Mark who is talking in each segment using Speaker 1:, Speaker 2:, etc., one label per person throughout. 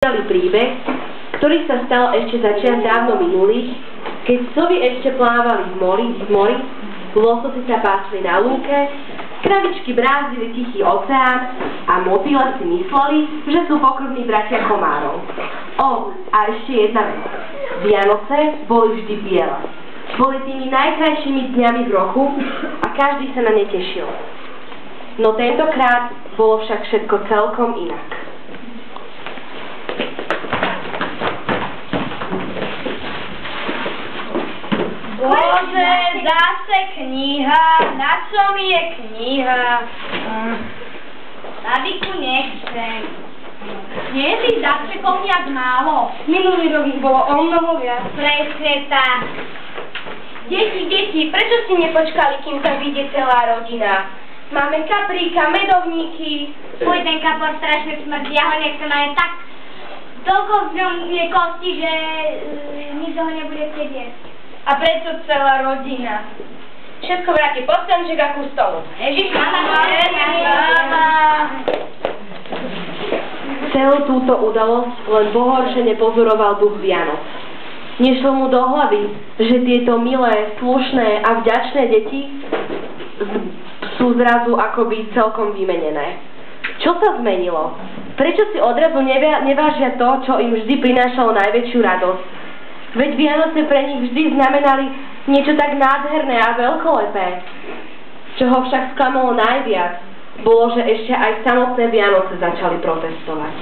Speaker 1: príbeh, ktorý sa stal ešte za čias dávno minulých, keď sovy ešte plávali v mori, lososi sa pásli na lúke, kravičky brázdili tichý oceán a motýle si mysleli, že sú pokrvní bratia komárov. A ešte jedna vec. Vianoce boli vždy biele. Boli tými najkrajšími dňami v roku a každý sa na ne tešil. No tentokrát bolo však všetko celkom inak.
Speaker 2: Bože, zase kniha. Na čo mi je kniha? Tadyku nechcem. Nie je tých darčekov nejak málo?
Speaker 3: Minulý rok ich bolo o mnoho viac.
Speaker 2: Presne tak.
Speaker 3: Deti, prečo ste nepočkali, kým sa vyjde celá rodina? Máme kapríka, medovníky.
Speaker 2: Fuj, ten kapor strašne smrdí, ja ho nechcem aj tak. Toľko v ňom je kosti, že nikto ho nebude chcieť jesť.
Speaker 3: A prečo celá rodina? Všetko vráti pod stanček a ku stolu.
Speaker 2: Ježiš, mama.
Speaker 1: Celú túto udalosť len pohoršene pozoroval duch Vianoc. Nešlo mu do hlavy, že tieto milé, slušné a vďačné deti sú zrazu akoby celkom vymenené. Čo sa zmenilo? Prečo si odrazu nevážia to, čo im vždy prinášalo najväčšiu radosť? Veď Vianoce pre nich vždy znamenali niečo tak nádherné a veľkolepé. Čo ho však sklamalo najviac, bolo, že ešte aj samotné Vianoce začali protestovať.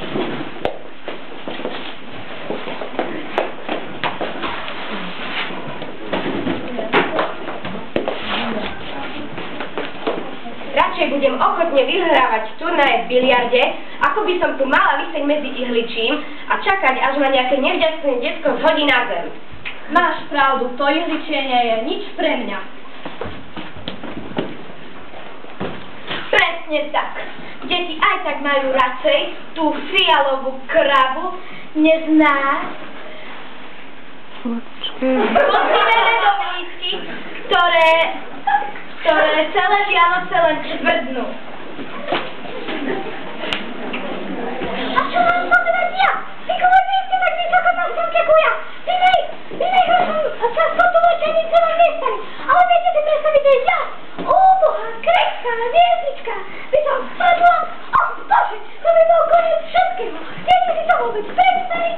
Speaker 3: Radšej budem ochotne vyhrávať turnaje v biliarde, ako by som tu mala vyseť medzi ihličím a čakať, až ma nejaké nevďačné decko zhodí na zem.
Speaker 2: Máš pravdu, to ihličie nie je nič pre mňa.
Speaker 3: Presne tak. Deti aj tak majú radšej tú fialovú kravu, než nás. Poctivé medovníčky, ktoré celé Vianoce len čvrdnú. A čo mám povedať ja? Vy nie ste tak vysoko na stonke ako ja. Vy nej sa spotúvajte, ani sa vám nestane. Ale viete si predstaviť, že ja, úbohá, krehká, hviezdička, by som spadla. Bože, to by bol koniec všetkého. Viete si to vôbec predstaviť?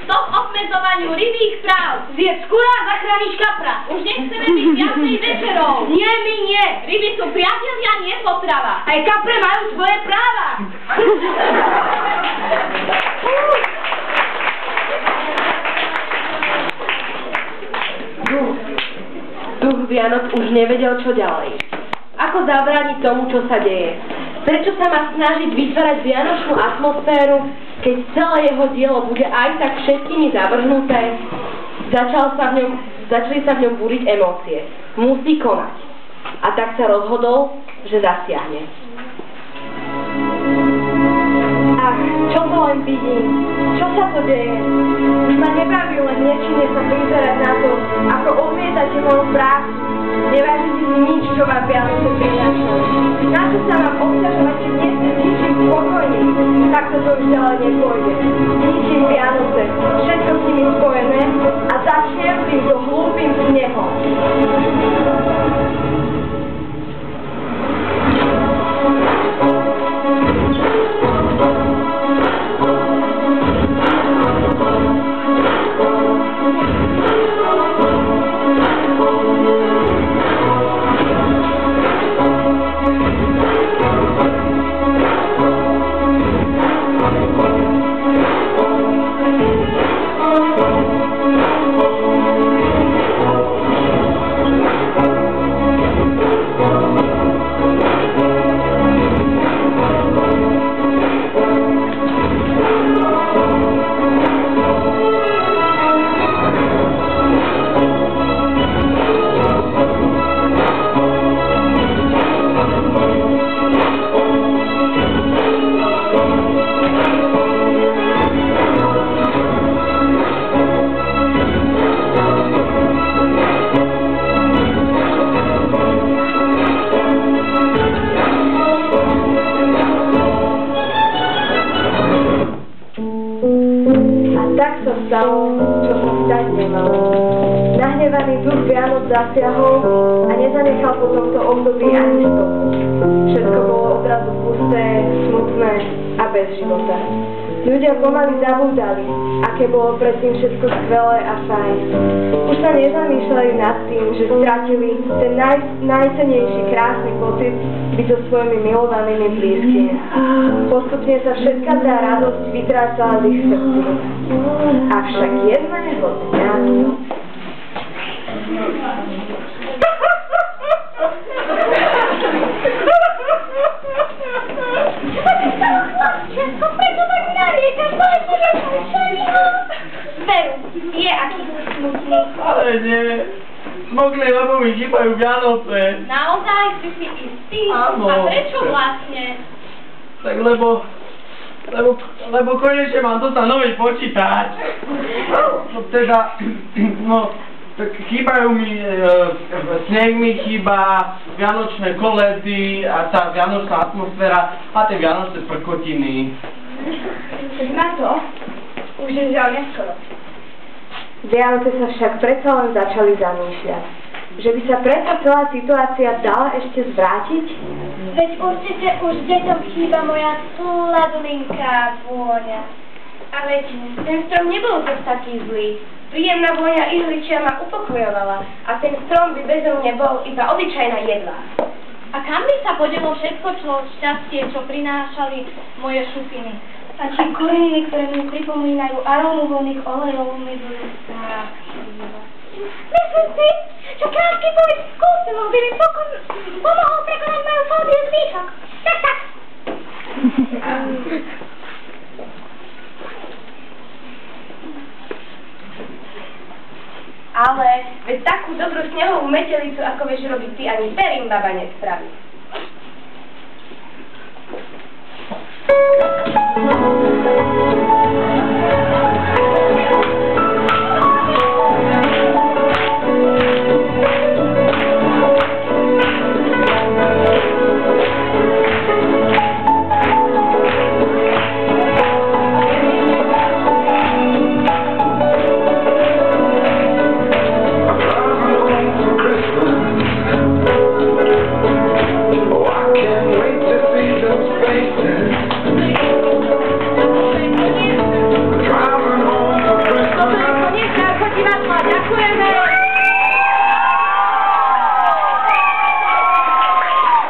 Speaker 2: Stop obmedzovaniu rybých práv.
Speaker 3: Zjedz kura, zachrániš kapra.
Speaker 2: Už nechceme byť viacej večerov.
Speaker 3: Nie, my nie.
Speaker 2: Ryby sú priatelia, nie potrava.
Speaker 3: Aj kapre majú svoje práva.
Speaker 1: Duch Vianoc už nevedel, čo ďalej. Ako zabrániť tomu, čo sa deje? Prečo sa má snažiť vytvárať vianočnú atmosféru, keď celé jeho dielo bude aj tak všetkými zavrhnuté? Začali sa v ňom búriť emócie. Musí konať. A tak sa rozhodol, že zasiahne.
Speaker 3: Ach, čo to len vidím? Čo sa to deje? Už ma nebaví len nečine sa prizerať na to, ako odmietate moju prácu. Nevážite si nič, čo vám Vianoce prinášajú. Na čo sa vám obťažovať, keď nie ste s ničím spokojní? Takto to už ďalej nepôjde. Ničím Vianoce, všetko s nimi spojené a začnem týmto hlúpým snehom. stalo, čo sa stať nemalo. Nahnevaný duch Vianoc zasiahol a nezanechal po tomto období ani stopu. Všetko bolo odrazu pusté, smutné a bez života. Ľudia pomaly zabúdali, aké bolo predtým všetko skvelé a fajn. Už sa nezamýšľajú nad tým, že stratili ten najcennejší krásny pocit byť so svojimi milovanými blízkymi. Postupne sa všetka tá radosť vytrácala z ich srdcí. Avšak jedného dňa...
Speaker 2: Veru, je aký smutný.
Speaker 4: Ale nie, smutný, lebo mi chýbajú Vianoce.
Speaker 2: Naozaj si si istý?
Speaker 4: Áno.
Speaker 2: A prečo vlastne?
Speaker 4: Tak lebo konečne mám dostať nový počítač. No teda, no, tak chýbajú mi, sneh mi chýba, vianočné koledy a tá vianočná atmosféra a tie vianočné prkotiny.
Speaker 3: Na to už je žiaľ neskoro. Vianoce sa však predsa len začali zamýšľať, že by sa predsa celá situácia dala ešte zvrátiť.
Speaker 2: Veď určite už deťom chýba moja sladlinká vôňa.
Speaker 3: A veď ten strom nebol zase taký zlý. Príjemná vôňa ihličia ma upokojovala a ten strom by bezo mňa bol iba obyčajná jedla.
Speaker 2: A kam by sa podelo všetko, šťastie, čo prinášali moje šupiny?
Speaker 3: A či koreniny, ktoré mi pripomínajú arómu voľných olejov, mi budú strach.
Speaker 2: Myslím si, že kráľský povis skúsilom by mi pomohol prekonať moju fóbiu z výšok. Tak.
Speaker 3: Ale veď takú dobrú snehovú metelicu, ako vieš robiť ty, ani Perimbaba nespraví.